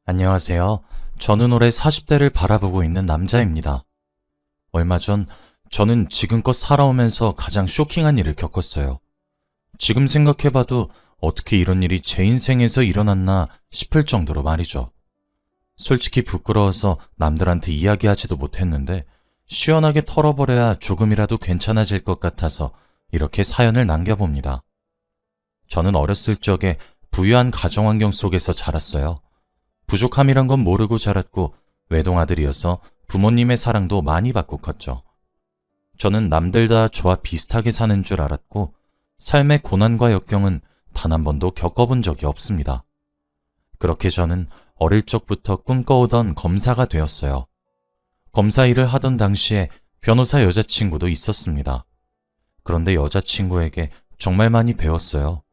안녕하세요. 저는 올해 40대를 바라보고 있는 남자입니다. 얼마 전 저는 지금껏 살아오면서 가장 쇼킹한 일을 겪었어요. 지금 생각해봐도 어떻게 이런 일이 제 인생에서 일어났나 싶을 정도로 말이죠. 솔직히 부끄러워서 남들한테 이야기하지도 못했는데 시원하게 털어버려야 조금이라도 괜찮아질 것 같아서 이렇게 사연을 남겨봅니다. 저는 어렸을 적에 부유한 가정환경 속에서 자랐어요. 부족함이란 건 모르고 자랐고 외동아들이어서 부모님의 사랑도 많이 받고 컸죠. 저는 남들 다 저와 비슷하게 사는 줄 알았고 삶의 고난과 역경은 단 한 번도 겪어본 적이 없습니다. 그렇게 저는 어릴 적부터 꿈꿔오던 검사가 되었어요. 검사 일을 하던 당시에 변호사 여자친구도 있었습니다. 그런데 여자친구에게 정말 많이 배웠어요.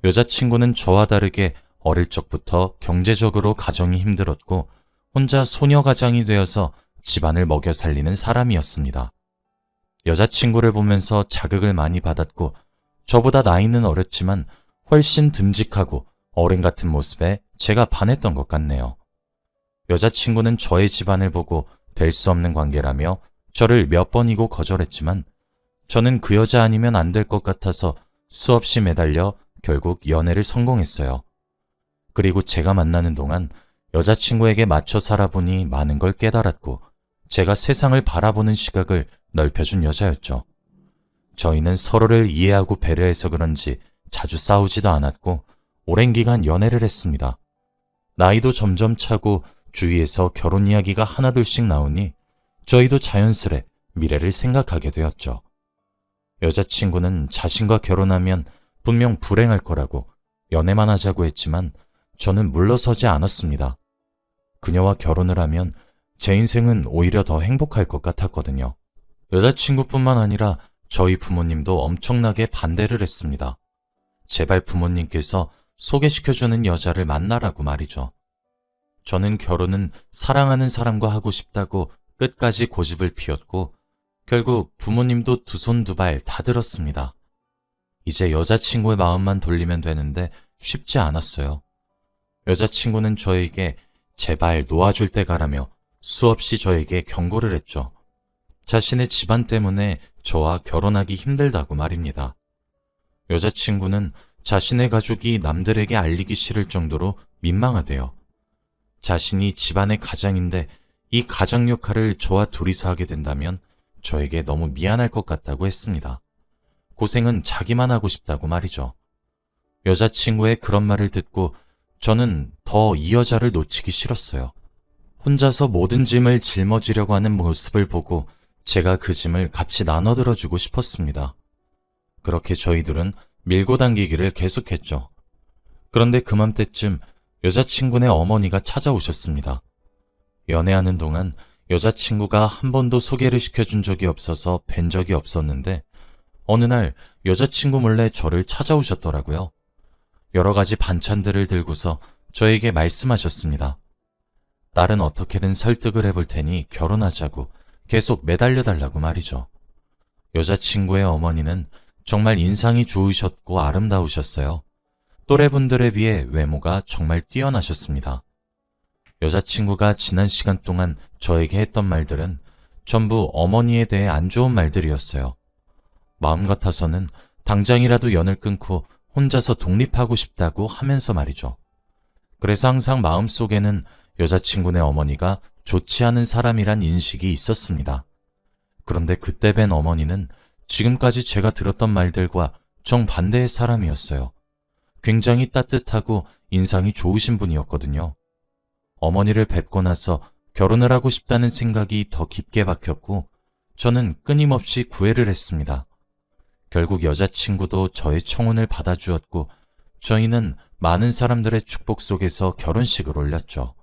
여자친구는 저와 다르게 어릴 적부터 경제적으로 가정이 힘들었고 혼자 소녀가장이 되어서 집안을 먹여 살리는 사람이었습니다. 여자친구를 보면서 자극을 많이 받았고 저보다 나이는 어렸지만 훨씬 듬직하고 어른 같은 모습에 제가 반했던 것 같네요. 여자친구는 저의 집안을 보고 될 수 없는 관계라며 저를 몇 번이고 거절했지만 저는 그 여자 아니면 안 될 것 같아서 수없이 매달려 결국 연애를 성공했어요. 그리고 제가 만나는 동안 여자친구에게 맞춰 살아보니 많은 걸 깨달았고 제가 세상을 바라보는 시각을 넓혀준 여자였죠. 저희는 서로를 이해하고 배려해서 그런지 자주 싸우지도 않았고 오랜 기간 연애를 했습니다. 나이도 점점 차고 주위에서 결혼 이야기가 하나둘씩 나오니 저희도 자연스레 미래를 생각하게 되었죠. 여자친구는 자신과 결혼하면 분명 불행할 거라고 연애만 하자고 했지만 저는 물러서지 않았습니다. 그녀와 결혼을 하면 제 인생은 오히려 더 행복할 것 같았거든요. 여자친구뿐만 아니라 저희 부모님도 엄청나게 반대를 했습니다. 제발 부모님께서 소개시켜주는 여자를 만나라고 말이죠. 저는 결혼은 사랑하는 사람과 하고 싶다고 끝까지 고집을 피웠고 결국 부모님도 두 손 두 발 다 들었습니다. 이제 여자친구의 마음만 돌리면 되는데 쉽지 않았어요. 여자친구는 저에게 제발 놓아줄 때 가라며 수없이 저에게 경고를 했죠. 자신의 집안 때문에 저와 결혼하기 힘들다고 말입니다. 여자친구는 자신의 가족이 남들에게 알리기 싫을 정도로 민망하대요. 자신이 집안의 가장인데 이 가장 역할을 저와 둘이서 하게 된다면 저에게 너무 미안할 것 같다고 했습니다. 고생은 자기만 하고 싶다고 말이죠. 여자친구의 그런 말을 듣고 저는 더 이 여자를 놓치기 싫었어요. 혼자서 모든 짐을 짊어지려고 하는 모습을 보고 제가 그 짐을 같이 나눠 들어주고 싶었습니다. 그렇게 저희들은 밀고 당기기를 계속했죠. 그런데 그맘때쯤 여자친구네 어머니가 찾아오셨습니다. 연애하는 동안 여자친구가 한 번도 소개를 시켜준 적이 없어서 뵌 적이 없었는데 어느 날 여자친구 몰래 저를 찾아오셨더라고요. 여러 가지 반찬들을 들고서 저에게 말씀하셨습니다. 딸은 어떻게든 설득을 해볼 테니 결혼하자고 계속 매달려달라고 말이죠. 여자친구의 어머니는 정말 인상이 좋으셨고 아름다우셨어요. 또래분들에 비해 외모가 정말 뛰어나셨습니다. 여자친구가 지난 시간 동안 저에게 했던 말들은 전부 어머니에 대해 안 좋은 말들이었어요. 마음 같아서는 당장이라도 연을 끊고 혼자서 독립하고 싶다고 하면서 말이죠. 그래서 항상 마음속에는 여자친구네 어머니가 좋지 않은 사람이란 인식이 있었습니다. 그런데 그때 뵌 어머니는 지금까지 제가 들었던 말들과 정반대의 사람이었어요. 굉장히 따뜻하고 인상이 좋으신 분이었거든요. 어머니를 뵙고 나서 결혼을 하고 싶다는 생각이 더 깊게 박혔고 저는 끊임없이 구애를 했습니다. 결국 여자친구도 저의 청혼을 받아주었고 저희는 많은 사람들의 축복 속에서 결혼식을 올렸죠.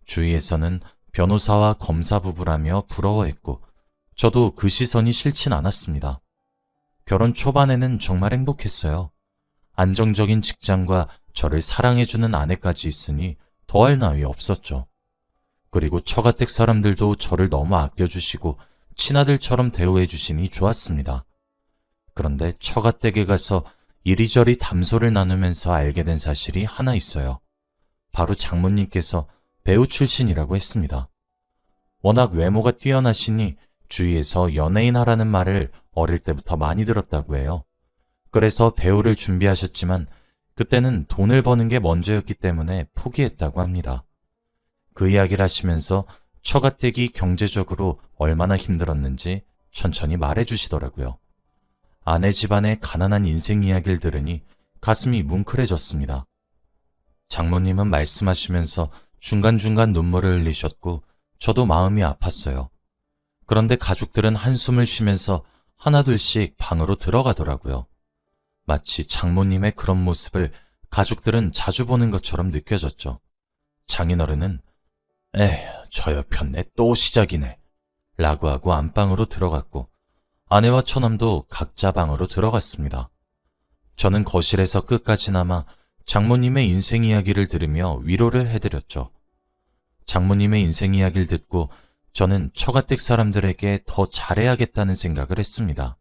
주위에서는 변호사와 검사 부부라며 부러워했고 저도 그 시선이 싫진 않았습니다. 결혼 초반에는 정말 행복했어요. 안정적인 직장과 저를 사랑해주는 아내까지 있으니 더할 나위 없었죠. 그리고 처가댁 사람들도 저를 너무 아껴주시고 친아들처럼 대우해주시니 좋았습니다. 그런데 처가댁에 가서 이리저리 담소를 나누면서 알게 된 사실이 하나 있어요. 바로 장모님께서 배우 출신이라고 했습니다. 워낙 외모가 뛰어나시니 주위에서 연예인 하라는 말을 어릴 때부터 많이 들었다고 해요. 그래서 배우를 준비하셨지만 그때는 돈을 버는 게 먼저였기 때문에 포기했다고 합니다. 그 이야기를 하시면서 처가댁이 경제적으로 얼마나 힘들었는지 천천히 말해주시더라고요. 아내 집안의 가난한 인생 이야기를 들으니 가슴이 뭉클해졌습니다. 장모님은 말씀하시면서 중간중간 눈물을 흘리셨고 저도 마음이 아팠어요. 그런데 가족들은 한숨을 쉬면서 하나둘씩 방으로 들어가더라고요. 마치 장모님의 그런 모습을 가족들은 자주 보는 것처럼 느껴졌죠. 장인어른은 에휴, 저 여편네 또 시작이네 라고 하고 안방으로 들어갔고 아내와 처남도 각자 방으로 들어갔습니다. 저는 거실에서 끝까지나마 장모님의 인생 이야기를 들으며 위로를 해드렸죠. 장모님의 인생 이야기를 듣고 저는 처가댁 사람들에게 더 잘해야겠다는 생각을 했습니다.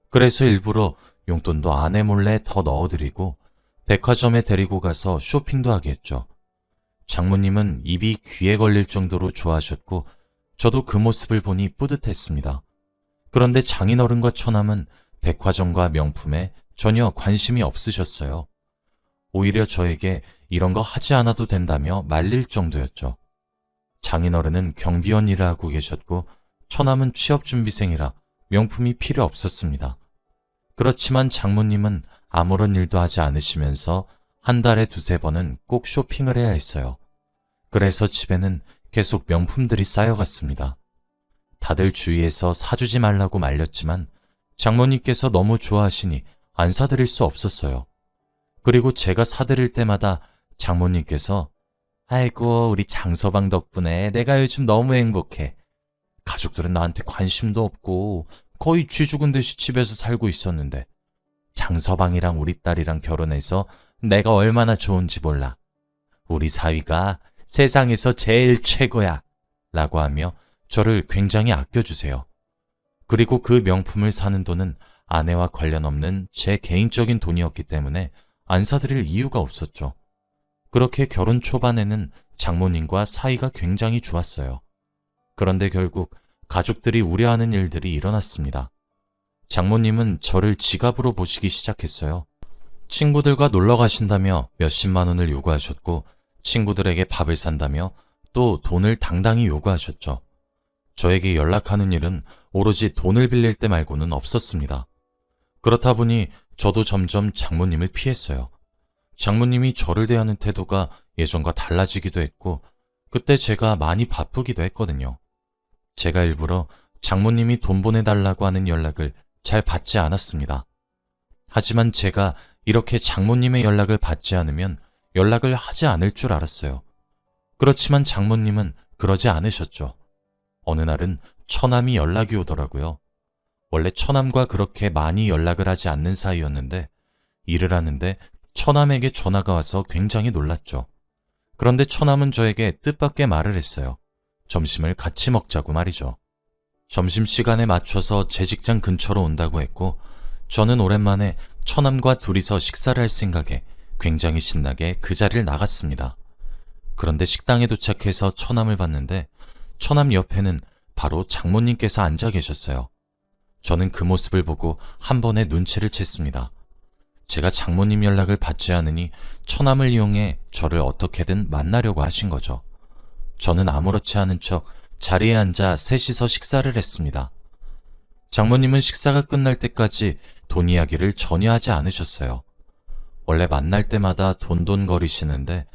그래서 일부러 용돈도 아내 몰래 더 넣어드리고 백화점에 데리고 가서 쇼핑도 하게 했죠. 장모님은 입이 귀에 걸릴 정도로 좋아하셨고 저도 그 모습을 보니 뿌듯했습니다. 그런데 장인어른과 처남은 백화점과 명품에 전혀 관심이 없으셨어요. 오히려 저에게 이런 거 하지 않아도 된다며 말릴 정도였죠. 장인어른은 경비원 일을 하고 계셨고 처남은 취업준비생이라 명품이 필요 없었습니다. 그렇지만 장모님은 아무런 일도 하지 않으시면서 한 달에 두세 번은 꼭 쇼핑을 해야 했어요. 그래서 집에는 계속 명품들이 쌓여갔습니다. 다들 주위에서 사주지 말라고 말렸지만 장모님께서 너무 좋아하시니 안 사드릴 수 없었어요. 그리고 제가 사드릴 때마다 장모님께서 아이고 우리 장서방 덕분에 내가 요즘 너무 행복해. 가족들은 나한테 관심도 없고 거의 쥐 죽은 듯이 집에서 살고 있었는데 장서방이랑 우리 딸이랑 결혼해서 내가 얼마나 좋은지 몰라. 우리 사위가 세상에서 제일 최고야 라고 하며 저를 굉장히 아껴주세요. 그리고 그 명품을 사는 돈은 아내와 관련 없는 제 개인적인 돈이었기 때문에 안 사드릴 이유가 없었죠. 그렇게 결혼 초반에는 장모님과 사이가 굉장히 좋았어요. 그런데 결국 가족들이 우려하는 일들이 일어났습니다. 장모님은 저를 지갑으로 보시기 시작했어요. 친구들과 놀러 가신다며 몇십만 원을 요구하셨고 친구들에게 밥을 산다며 또 돈을 당당히 요구하셨죠. 저에게 연락하는 일은 오로지 돈을 빌릴 때 말고는 없었습니다. 그렇다 보니 저도 점점 장모님을 피했어요. 장모님이 저를 대하는 태도가 예전과 달라지기도 했고 그때 제가 많이 바쁘기도 했거든요. 제가 일부러 장모님이 돈 보내달라고 하는 연락을 잘 받지 않았습니다. 하지만 제가 이렇게 장모님의 연락을 받지 않으면 연락을 하지 않을 줄 알았어요. 그렇지만 장모님은 그러지 않으셨죠. 어느 날은 처남이 연락이 오더라고요. 원래 처남과 그렇게 많이 연락을 하지 않는 사이였는데 일을 하는데 처남에게 전화가 와서 굉장히 놀랐죠. 그런데 처남은 저에게 뜻밖의 말을 했어요. 점심을 같이 먹자고 말이죠. 점심시간에 맞춰서 제 직장 근처로 온다고 했고 저는 오랜만에 처남과 둘이서 식사를 할 생각에 굉장히 신나게 그 자리를 나갔습니다. 그런데 식당에 도착해서 처남을 봤는데 처남 옆에는 바로 장모님께서 앉아 계셨어요. 저는 그 모습을 보고 한 번에 눈치를 챘습니다. 제가 장모님 연락을 받지 않으니 처남을 이용해 저를 어떻게든 만나려고 하신 거죠. 저는 아무렇지 않은 척 자리에 앉아 셋이서 식사를 했습니다. 장모님은 식사가 끝날 때까지 돈 이야기를 전혀 하지 않으셨어요. 원래 만날 때마다 돈돈거리시는데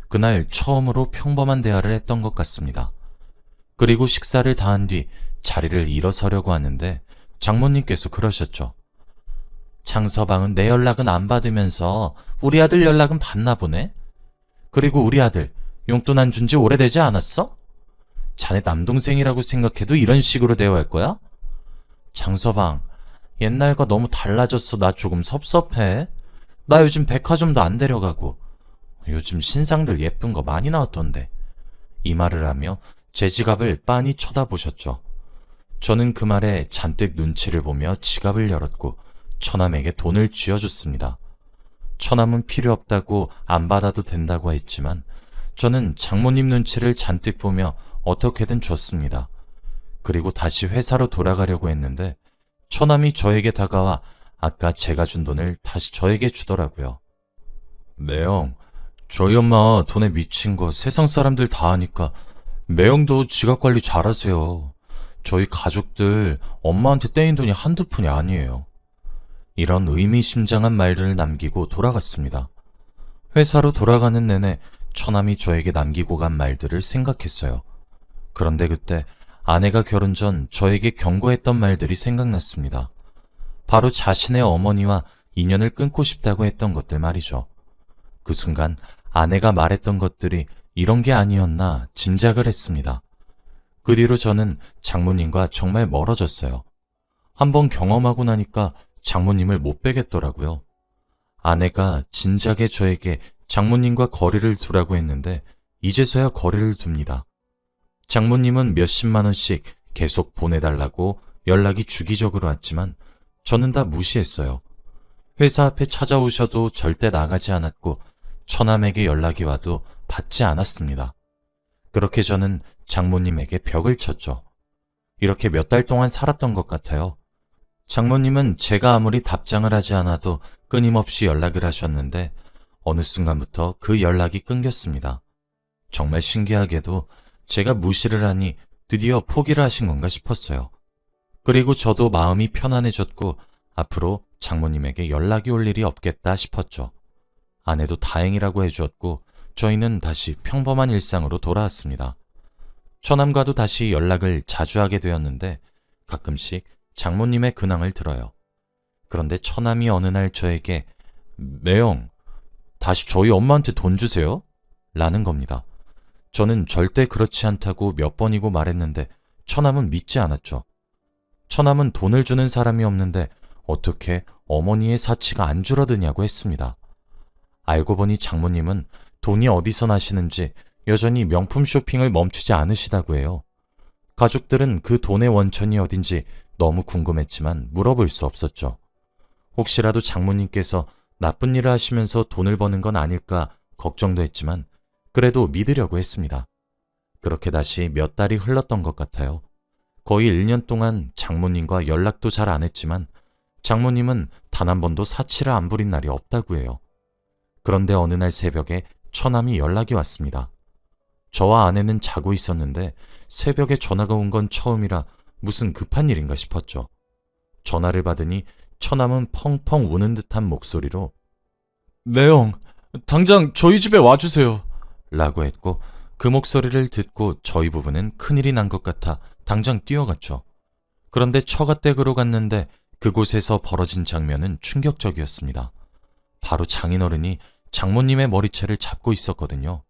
그날 처음으로 평범한 대화를 했던 것 같습니다. 그리고 식사를 다 한 뒤 자리를 일어서려고 하는데 장모님께서 그러셨죠. 장서방은 내 연락은 안 받으면서 우리 아들 연락은 받나 보네? 그리고 우리 아들 용돈 안 준 지 오래되지 않았어? 자네 남동생이라고 생각해도 이런 식으로 대화할 거야? 장서방, 옛날과 너무 달라졌어. 나 조금 섭섭해. 나 요즘 백화점도 안 데려가고 요즘 신상들 예쁜 거 많이 나왔던데. 이 말을 하며 제 지갑을 빤히 쳐다보셨죠. 저는 그 말에 잔뜩 눈치를 보며 지갑을 열었고 처남에게 돈을 쥐어줬습니다. 처남은 필요 없다고 안 받아도 된다고 했지만 저는 장모님 눈치를 잔뜩 보며 어떻게든 줬습니다. 그리고 다시 회사로 돌아가려고 했는데 처남이 저에게 다가와 아까 제가 준 돈을 다시 저에게 주더라고요. 매형, 저희 엄마 돈에 미친 거 세상 사람들 다 아니까 매형도 지갑 관리 잘하세요. 저희 가족들 엄마한테 떼인 돈이 한두 푼이 아니에요. 이런 의미심장한 말들을 남기고 돌아갔습니다. 회사로 돌아가는 내내 처남이 저에게 남기고 간 말들을 생각했어요. 그런데 그때 아내가 결혼 전 저에게 경고했던 말들이 생각났습니다. 바로 자신의 어머니와 인연을 끊고 싶다고 했던 것들 말이죠. 그 순간 아내가 말했던 것들이 이런 게 아니었나 짐작을 했습니다. 그 뒤로 저는 장모님과 정말 멀어졌어요. 한번 경험하고 나니까 장모님을 못 뵈겠더라고요. 아내가 진작에 저에게 장모님과 거리를 두라고 했는데 이제서야 거리를 둡니다. 장모님은 몇십만 원씩 계속 보내달라고 연락이 주기적으로 왔지만 저는 다 무시했어요. 회사 앞에 찾아오셔도 절대 나가지 않았고 처남에게 연락이 와도 받지 않았습니다. 그렇게 저는 장모님에게 벽을 쳤죠. 이렇게 몇 달 동안 살았던 것 같아요. 장모님은 제가 아무리 답장을 하지 않아도 끊임없이 연락을 하셨는데 어느 순간부터 그 연락이 끊겼습니다. 정말 신기하게도 제가 무시를 하니 드디어 포기를 하신 건가 싶었어요. 그리고 저도 마음이 편안해졌고 앞으로 장모님에게 연락이 올 일이 없겠다 싶었죠. 아내도 다행이라고 해주었고 저희는 다시 평범한 일상으로 돌아왔습니다. 처남과도 다시 연락을 자주 하게 되었는데 가끔씩 장모님의 근황을 들어요. 그런데 처남이 어느 날 저에게 매형, 다시 저희 엄마한테 돈 주세요? 라는 겁니다. 저는 절대 그렇지 않다고 몇 번이고 말했는데 처남은 믿지 않았죠. 처남은 돈을 주는 사람이 없는데 어떻게 어머니의 사치가 안 줄어드냐고 했습니다. 알고 보니 장모님은 돈이 어디서 나시는지 여전히 명품 쇼핑을 멈추지 않으시다고 해요. 가족들은 그 돈의 원천이 어딘지 너무 궁금했지만 물어볼 수 없었죠. 혹시라도 장모님께서 나쁜 일을 하시면서 돈을 버는 건 아닐까 걱정도 했지만 그래도 믿으려고 했습니다. 그렇게 다시 몇 달이 흘렀던 것 같아요. 거의 1년 동안 장모님과 연락도 잘 안 했지만 장모님은 단 한 번도 사치를 안 부린 날이 없다고 해요. 그런데 어느 날 새벽에 처남이 연락이 왔습니다. 저와 아내는 자고 있었는데 새벽에 전화가 온 건 처음이라 무슨 급한 일인가 싶었죠. 전화를 받으니 처남은 펑펑 우는 듯한 목소리로 매형, 당장 저희 집에 와주세요 라고 했고 그 목소리를 듣고 저희 부부는 큰일이 난 것 같아 당장 뛰어갔죠. 그런데 처가댁으로 갔는데 그곳에서 벌어진 장면은 충격적이었습니다. 바로 장인어른이 장모님의 머리채를 잡고 있었거든요.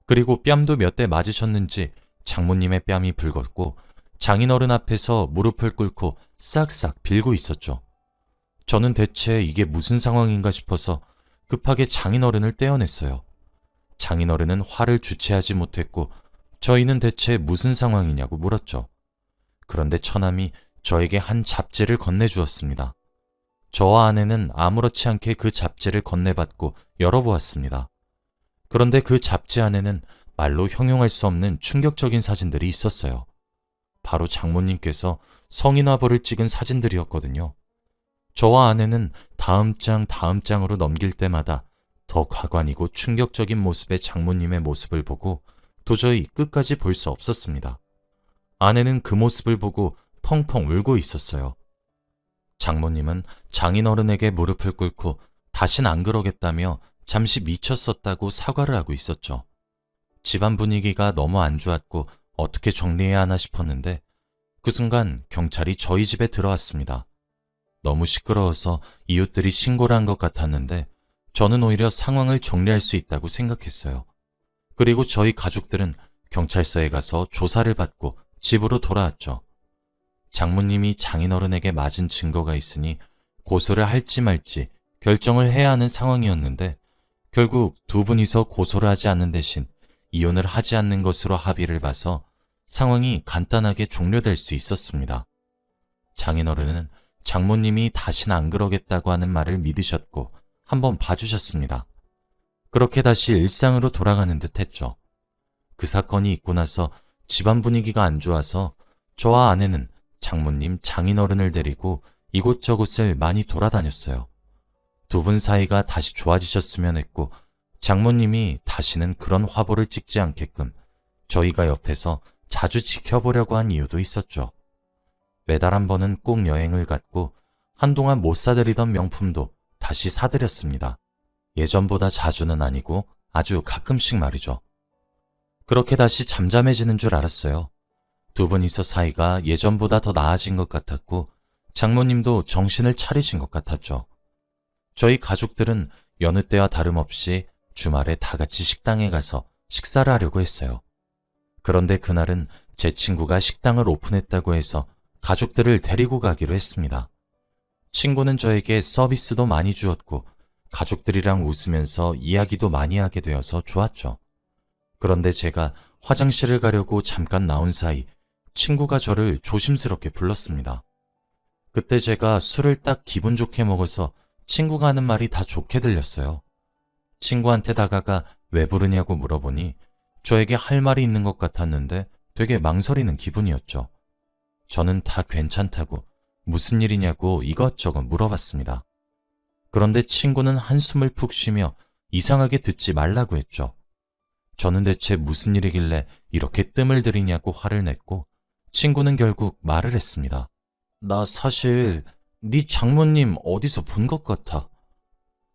그리고 뺨도 몇 대 맞으셨는지 장모님의 뺨이 붉었고 장인어른 앞에서 무릎을 꿇고 싹싹 빌고 있었죠. 저는 대체 이게 무슨 상황인가 싶어서 급하게 장인어른을 떼어냈어요. 장인어른은 화를 주체하지 못했고 저희는 대체 무슨 상황이냐고 물었죠. 그런데 처남이 저에게 한 잡지를 건네주었습니다. 저와 아내는 아무렇지 않게 그 잡지를 건네받고 열어보았습니다. 그런데 그 잡지 안에는 말로 형용할 수 없는 충격적인 사진들이 있었어요. 바로 장모님께서 성인화보를 찍은 사진들이었거든요. 저와 아내는 다음 장으로 넘길 때마다 더 가관이고 충격적인 모습의 장모님의 모습을 보고 도저히 끝까지 볼 수 없었습니다. 아내는 그 모습을 보고 펑펑 울고 있었어요. 장모님은 장인어른에게 무릎을 꿇고 다신 안 그러겠다며 잠시 미쳤었다고 사과를 하고 있었죠. 집안 분위기가 너무 안 좋았고 어떻게 정리해야 하나 싶었는데 그 순간 경찰이 저희 집에 들어왔습니다. 너무 시끄러워서 이웃들이 신고를 한 것 같았는데 저는 오히려 상황을 정리할 수 있다고 생각했어요. 그리고 저희 가족들은 경찰서에 가서 조사를 받고 집으로 돌아왔죠. 장모님이 장인어른에게 맞은 증거가 있으니 고소를 할지 말지 결정을 해야 하는 상황이었는데 결국 두 분이서 고소를 하지 않는 대신 이혼을 하지 않는 것으로 합의를 봐서 상황이 간단하게 종료될 수 있었습니다. 장인어른은 장모님이 다신 안 그러겠다고 하는 말을 믿으셨고 한번 봐주셨습니다. 그렇게 다시 일상으로 돌아가는 듯 했죠. 그 사건이 있고 나서 집안 분위기가 안 좋아서 저와 아내는 장모님, 장인어른을 데리고 이곳저곳을 많이 돌아다녔어요. 두 분 사이가 다시 좋아지셨으면 했고 장모님이 다시는 그런 화보를 찍지 않게끔 저희가 옆에서 자주 지켜보려고 한 이유도 있었죠. 매달 한 번은 꼭 여행을 갔고 한동안 못 사드리던 명품도 다시 사드렸습니다. 예전보다 자주는 아니고 아주 가끔씩 말이죠. 그렇게 다시 잠잠해지는 줄 알았어요. 두 분이서 사이가 예전보다 더 나아진 것 같았고 장모님도 정신을 차리신 것 같았죠. 저희 가족들은 여느 때와 다름없이 주말에 다 같이 식당에 가서 식사를 하려고 했어요. 그런데 그날은 제 친구가 식당을 오픈했다고 해서 가족들을 데리고 가기로 했습니다. 친구는 저에게 서비스도 많이 주었고 가족들이랑 웃으면서 이야기도 많이 하게 되어서 좋았죠. 그런데 제가 화장실을 가려고 잠깐 나온 사이 친구가 저를 조심스럽게 불렀습니다. 그때 제가 술을 딱 기분 좋게 먹어서 친구가 하는 말이 다 좋게 들렸어요. 친구한테 다가가 왜 부르냐고 물어보니 저에게 할 말이 있는 것 같았는데 되게 망설이는 기분이었죠. 저는 다 괜찮다고 무슨 일이냐고 이것저것 물어봤습니다. 그런데 친구는 한숨을 푹 쉬며 이상하게 듣지 말라고 했죠. 저는 대체 무슨 일이길래 이렇게 뜸을 들이냐고 화를 냈고 친구는 결국 말을 했습니다. 나 사실 네 장모님 어디서 본 것 같아.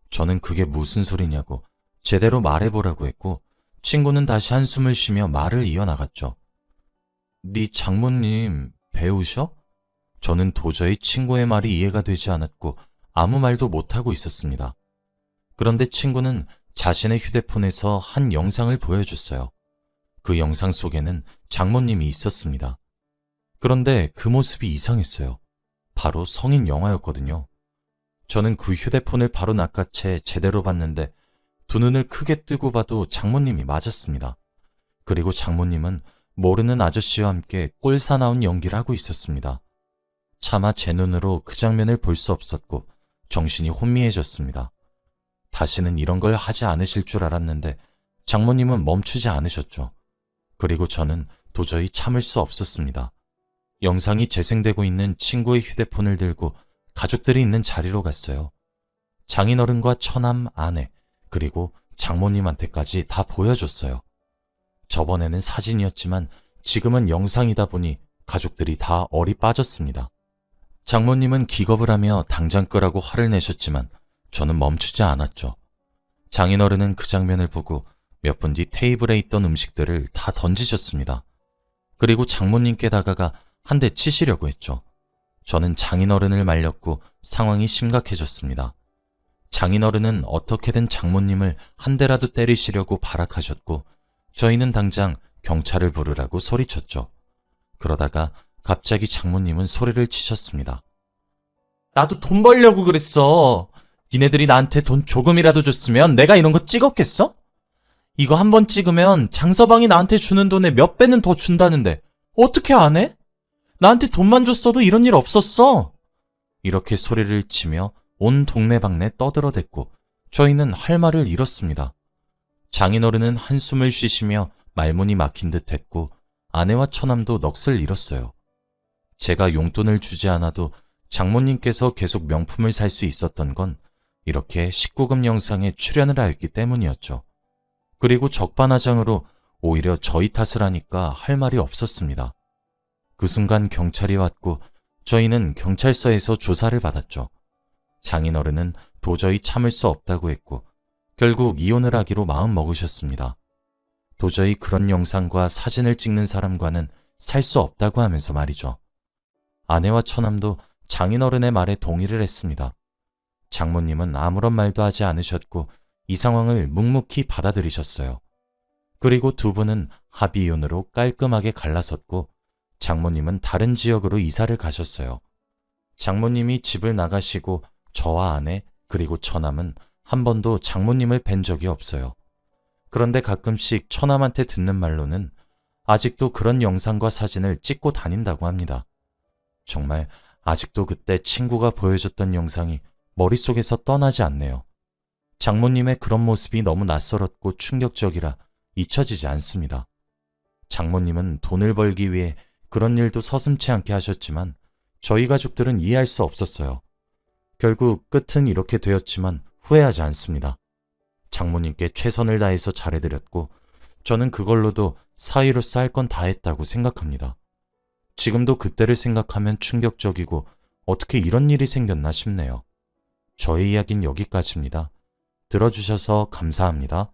저는 그게 무슨 소리냐고 제대로 말해보라고 했고 친구는 다시 한숨을 쉬며 말을 이어나갔죠. 네 장모님 배우셔? 저는 도저히 친구의 말이 이해가 되지 않았고 아무 말도 못하고 있었습니다. 그런데 친구는 자신의 휴대폰에서 한 영상을 보여줬어요. 그 영상 속에는 장모님이 있었습니다. 그런데 그 모습이 이상했어요. 바로 성인 영화였거든요. 저는 그 휴대폰을 바로 낚아채 제대로 봤는데 두 눈을 크게 뜨고 봐도 장모님이 맞았습니다. 그리고 장모님은 모르는 아저씨와 함께 꼴사나운 연기를 하고 있었습니다. 차마 제 눈으로 그 장면을 볼 수 없었고 정신이 혼미해졌습니다. 다시는 이런 걸 하지 않으실 줄 알았는데 장모님은 멈추지 않으셨죠. 그리고 저는 도저히 참을 수 없었습니다. 영상이 재생되고 있는 친구의 휴대폰을 들고 가족들이 있는 자리로 갔어요. 장인어른과 처남, 아내, 그리고 장모님한테까지 다 보여줬어요. 저번에는 사진이었지만 지금은 영상이다 보니 가족들이 다 얼이 빠졌습니다. 장모님은 기겁을 하며 당장 끄라고 화를 내셨지만 저는 멈추지 않았죠. 장인어른은 그 장면을 보고 몇 분 뒤 테이블에 있던 음식들을 다 던지셨습니다. 그리고 장모님께 다가가 한 대 치시려고 했죠. 저는 장인어른을 말렸고 상황이 심각해졌습니다. 장인어른은 어떻게든 장모님을 한 대라도 때리시려고 발악하셨고 저희는 당장 경찰을 부르라고 소리쳤죠. 그러다가 갑자기 장모님은 소리를 치셨습니다. 나도 돈 벌려고 그랬어. 니네들이 나한테 돈 조금이라도 줬으면 내가 이런 거 찍었겠어? 이거 한 번 찍으면 장서방이 나한테 주는 돈의 몇 배는 더 준다는데 어떻게 안 해? 나한테 돈만 줬어도 이런 일 없었어. 이렇게 소리를 치며 온 동네방네 떠들어댔고 저희는 할 말을 잃었습니다. 장인어른은 한숨을 쉬시며 말문이 막힌 듯 했고 아내와 처남도 넋을 잃었어요. 제가 용돈을 주지 않아도 장모님께서 계속 명품을 살 수 있었던 건 이렇게 19금 영상에 출연을 하였기 때문이었죠. 그리고 적반하장으로 오히려 저희 탓을 하니까 할 말이 없었습니다. 그 순간 경찰이 왔고 저희는 경찰서에서 조사를 받았죠. 장인어른은 도저히 참을 수 없다고 했고 결국 이혼을 하기로 마음 먹으셨습니다. 도저히 그런 영상과 사진을 찍는 사람과는 살 수 없다고 하면서 말이죠. 아내와 처남도 장인어른의 말에 동의를 했습니다. 장모님은 아무런 말도 하지 않으셨고 이 상황을 묵묵히 받아들이셨어요. 그리고 두 분은 합의 이혼으로 깔끔하게 갈라섰고 장모님은 다른 지역으로 이사를 가셨어요. 장모님이 집을 나가시고 저와 아내 그리고 처남은 한 번도 장모님을 뵌 적이 없어요. 그런데 가끔씩 처남한테 듣는 말로는 아직도 그런 영상과 사진을 찍고 다닌다고 합니다. 정말 아직도 그때 친구가 보여줬던 영상이 머릿속에서 떠나지 않네요. 장모님의 그런 모습이 너무 낯설었고 충격적이라 잊혀지지 않습니다. 장모님은 돈을 벌기 위해 그런 일도 서슴지 않게 하셨지만 저희 가족들은 이해할 수 없었어요. 결국 끝은 이렇게 되었지만 후회하지 않습니다. 장모님께 최선을 다해서 잘해드렸고 저는 그걸로도 사위로서 할 건 다 했다고 생각합니다. 지금도 그때를 생각하면 충격적이고 어떻게 이런 일이 생겼나 싶네요. 저의 이야기는 여기까지입니다. 들어주셔서 감사합니다.